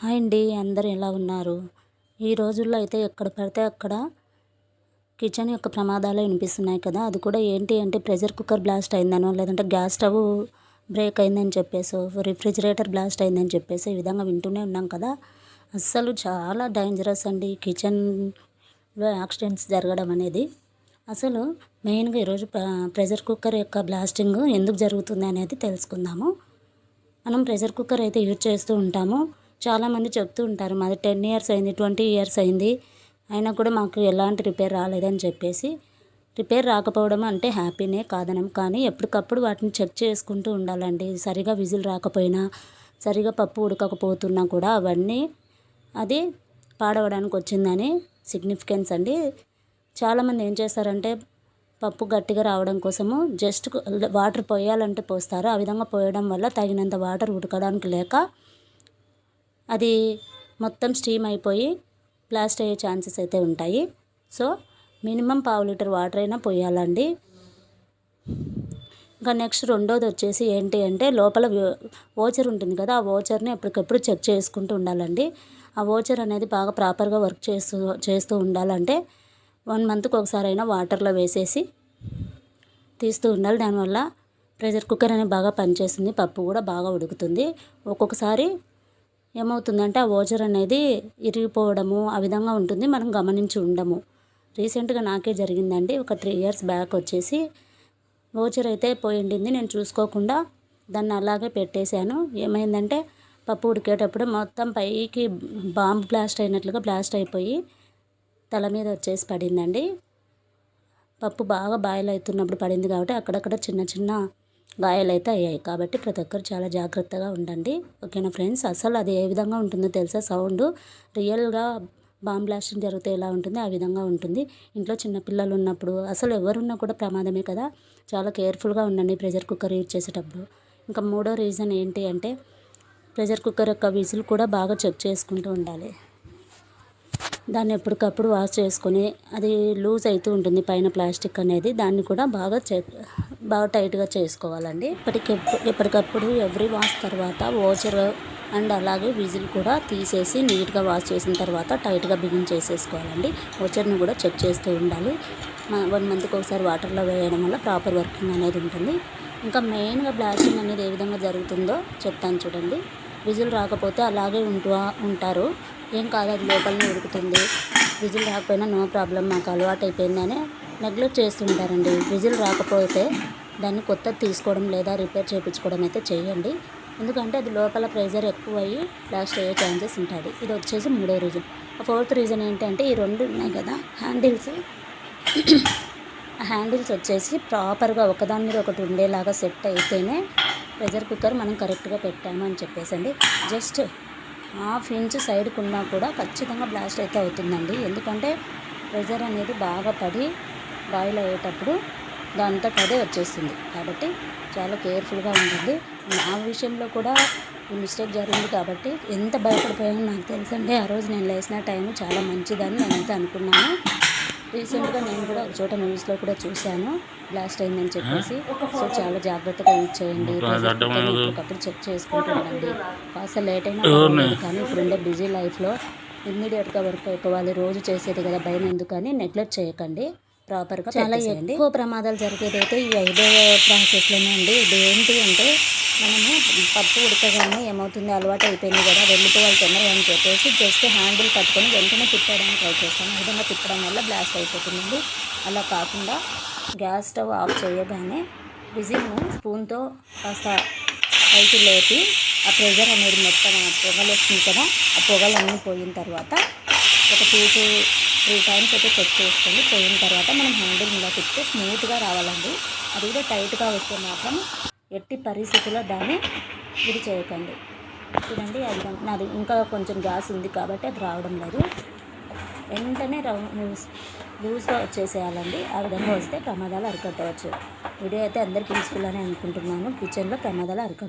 Hi అండి, అందరూ ఎలా ఉన్నారు? ఈ రోజుల్లో అయితే ఎక్కడ పడితే అక్కడ కిచెన్ యొక్క ప్రమాదాలే వినిపిస్తున్నాయి కదా. అది కూడా ఏంటి అంటే ప్రెషర్ కుక్కర్ బ్లాస్ట్ అయిందనో, లేదంటే గ్యాస్ స్టవ్ బ్రేక్ అయిందని చెప్పేసో, రిఫ్రిజిరేటర్ బ్లాస్ట్ అయిందని చెప్పేసి ఈ విధంగా వింటూనే ఉన్నాం కదా. అస్సలు చాలా డేంజరస్ అండి కిచెన్లో యాక్సిడెంట్స్ జరగడం అనేది. అసలు మెయిన్గా ఈరోజు ప్రెషర్ కుక్కర్ యొక్క బ్లాస్టింగ్ ఎందుకు జరుగుతుంది అనేది తెలుసుకుందాము. మనం ప్రెషర్ కుక్కర్ అయితే యూజ్ చేస్తూ ఉంటాము. చాలామంది చెప్తూ ఉంటారు, మాది 10 ఇయర్స్ అయింది, 20 ఇయర్స్ అయింది, అయినా కూడా మాకు ఎలాంటి రిపేర్ రాలేదని చెప్పేసి. రిపేర్ రాకపోవడం అంటే హ్యాపీనే కాదనం, కానీ ఎప్పటికప్పుడు వాటిని చెక్ చేసుకుంటూ ఉండాలండి. సరిగా విజిల్ రాకపోయినా, సరిగా పప్పు ఉడకకపోతున్నా కూడా అవన్నీ అది పాడవడానికి వచ్చిందని సిగ్నిఫికెన్స్ అండి. చాలామంది ఏం చేస్తారంటే పప్పు గట్టిగా రావడం కోసము జస్ట్ వాటర్ పోయాలంటే పోస్తారు. ఆ విధంగా పోయడం వల్ల తగినంత వాటర్ ఉడకడానికి లేక అది మొత్తం స్టీమ్ అయిపోయి బ్లాస్ట్ అయ్యే ఛాన్సెస్ అయితే ఉంటాయి. సో మినిమం 1/2 లీటర్ వాటర్ అయినా పోయాలండి. ఇంకా నెక్స్ట్ రెండోది వచ్చేసి ఏంటి అంటే లోపల వోచర్ ఉంటుంది కదా, ఆ వోచర్ని ఎప్పటికప్పుడు చెక్ చేసుకుంటూ ఉండాలండి. ఆ వోచర్ అనేది బాగా ప్రాపర్గా వర్క్ చేస్తూ ఉండాలంటే 1 మంత్కి ఒకసారి అయినా వాటర్లో వేసేసి తీస్తూ ఉండాలి. దానివల్ల ప్రెషర్ కుక్కర్ అనేది బాగా పనిచేస్తుంది, పప్పు కూడా బాగా ఉడుకుతుంది. ఒక్కొక్కసారి ఏమవుతుందంటే ఆ వోచర్ అనేది ఇరిగిపోవడము ఆ విధంగా ఉంటుంది, మనం గమనించి ఉండము. రీసెంట్గా నాకే జరిగిందండి. ఒక 3 ఇయర్స్ బ్యాక్ వచ్చేసి వోచర్ అయితే పోయిండింది. నేను చూసుకోకుండా దాన్ని అలాగే పెట్టేశాను. ఏమైందంటే పప్పు ఉడికేటప్పుడు మొత్తం పైకి బాంబ్ బ్లాస్ట్ అయినట్లుగా బ్లాస్ట్ అయిపోయి తల మీద వచ్చేసి పడిందండి. పప్పు బాగా బాయిల్ అవుతున్నప్పుడు పడింది కాబట్టి అక్కడక్కడ చిన్న చిన్న గాయాలు అయితే అయ్యాయి. కాబట్టి ప్రతి ఒక్కరు చాలా జాగ్రత్తగా ఉండండి, ఓకేనా ఫ్రెండ్స్. అసలు అది ఏ విధంగా ఉంటుందో తెలుసా? సౌండ్ రియల్గా బాంబ్ బ్లాస్టింగ్ జరిగితే ఎలా ఉంటుంది ఆ విధంగా ఉంటుంది. ఇంట్లో చిన్నపిల్లలు ఉన్నప్పుడు అసలు ఎవరున్నా కూడా ప్రమాదమే కదా. చాలా కేర్ఫుల్గా ఉండండి ప్రెషర్ కుక్కర్ యూజ్ చేసేటప్పుడు. ఇంకా మూడో రీజన్ ఏంటి అంటే ప్రెషర్ కుక్కర్ యొక్క విజిల్ కూడా బాగా చెక్ చేసుకుంటూ ఉండాలి. దాన్ని ఎప్పటికప్పుడు వాష్ చేసుకొని, అది లూజ్ అవుతూ ఉంటుంది పైన ప్లాస్టిక్ అనేది, దాన్ని కూడా బాగా టైట్గా చేసుకోవాలండి. ఎప్పటికప్పుడు ఎవ్రీ వాష్ తర్వాత వోచర్ అండ్ అలాగే విజిల్ కూడా తీసేసి నీట్గా వాష్ చేసిన తర్వాత టైట్గా బిగించేసేసుకోవాలండి. వోచర్ని కూడా చెక్ చేస్తూ ఉండాలి. 1 మంత్కి ఒకసారి వాటర్లో వేయడం వల్ల ప్రాపర్ వర్కింగ్ అనేది ఉంటుంది. ఇంకా మెయిన్గా బ్లాస్టింగ్ అనేది ఏ విధంగా జరుగుతుందో చెప్తాను చూడండి. విజిల్ రాకపోతే అలాగే ఉంటారు, ఏం కాదు, అది లోపలనే ఉడుకుతుంది, విజిల్ రాకపోయినా నో ప్రాబ్లం, మాకు అలవాటు అయిపోయిందని నెగ్లెక్ట్ చేస్తుంటారండి. విజిల్ రాకపోతే దాన్ని కొత్తది తీసుకోవడం లేదా రిపేర్ చేయించుకోవడం అయితే చేయండి. ఎందుకంటే అది లోపల ప్రెషర్ ఎక్కువ అయ్యి బ్లాస్ట్ అయ్యే ఛాన్సెస్ ఉంటుంది. ఇది వచ్చేసి మూడో రీజన్. ఫోర్త్ రీజన్ ఏంటంటే ఈ రెండు ఉన్నాయి కదా హ్యాండిల్స్, హ్యాండిల్స్ వచ్చేసి ప్రాపర్గా ఒకదాని మీద ఒకటి ఉండేలాగా సెట్ అయితేనే ప్రెషర్ కుక్కర్ మనం కరెక్ట్గా పెట్టాము అని చెప్పేసండి. జస్ట్ 1/2 ఇంచ్ సైడ్కి ఉన్నా కూడా ఖచ్చితంగా బ్లాస్ట్ అయితే అవుతుందండి. ఎందుకంటే ప్రెషర్ అనేది బాగా పడి బాయిల్ అయ్యేటప్పుడు దాంతో అదే వచ్చేస్తుంది. కాబట్టి చాలా కేర్ఫుల్గా ఉంటుంది. నా విషయంలో కూడా ఈ మిస్టేక్ జరిగింది కాబట్టి ఎంత భయపడిపోయానో నాకు తెలుసండి. ఆ రోజు నేను లేచిన టైం చాలా మంచిదని నేనైతే అనుకున్నాను. రీసెంట్గా నేను కూడా ఒక చోట న్యూస్లో కూడా చూశాను బ్లాస్ట్ అయిందని చెప్పేసి. సో చాలా జాగ్రత్తగా యూజ్ చేయండి. ఎప్పటికప్పుడు చెక్ చేసుకుంటూ ఉండండి. కాస్త లేట్ అయినా కానీ ఇప్పుడుండే బిజీ లైఫ్లో ఇమ్మీడియట్గా వర్క్ అయిపోవాలి. రోజు చేసేది కదా, భయం ఎందుకని నెగ్లెక్ట్ చేయకండి, ప్రాపర్గా చాలా ఎక్కువ ప్రమాదాలు జరిగేది అయితే ఈ 5వ ప్రాసెస్లోనే అండి. ఇది ఏంటి అంటే మనము పప్పు ఉడకగానే ఏమవుతుంది, అలవాటు అయిపోయింది కదా, వెళ్ళిపోవాలి తొందరగా అని చెప్పేసి జస్ట్ హ్యాండిల్ పట్టుకొని వెంటనే తిప్పడానికి ట్రై చేస్తాను. ఆ విధంగా తిప్పడం వల్ల బ్లాస్ట్ అయిపోతుందండి. అలా కాకుండా గ్యాస్ స్టవ్ ఆఫ్ చేయగానే విజిల్ను స్పూన్తో కాస్త పైకి లేపి ఆ ప్రెషర్ అనేది మొత్తం పొగలు వస్తుంది కదా, ఆ పొగలన్నీ పోయిన తర్వాత ఒక 2-3 టైమ్స్ అయితే చెక్ చేసుకొని పోయిన తర్వాత మనం హ్యాండిల్ ఇలా తిప్పితే స్మూత్గా రావాలండి. అది కూడా టైట్గా వస్తే మాత్రం ఎట్టి పరిస్థితుల్లో దాన్ని ఇది చేయకండి. చూడండి, అది నాది ఇంకా కొంచెం గ్యాస్ ఉంది కాబట్టి అది రావడం లేదు. వెంటనే లూజ్గా వచ్చేసేయాలండి. ఆ విధంగా వస్తే ప్రమాదాలు అరికట్టవచ్చు. వీడియో అయితే అందరికీ యూస్ఫుల్ అని అనుకుంటున్నాను. కిచెన్లో ప్రమాదాలు అరికట్ట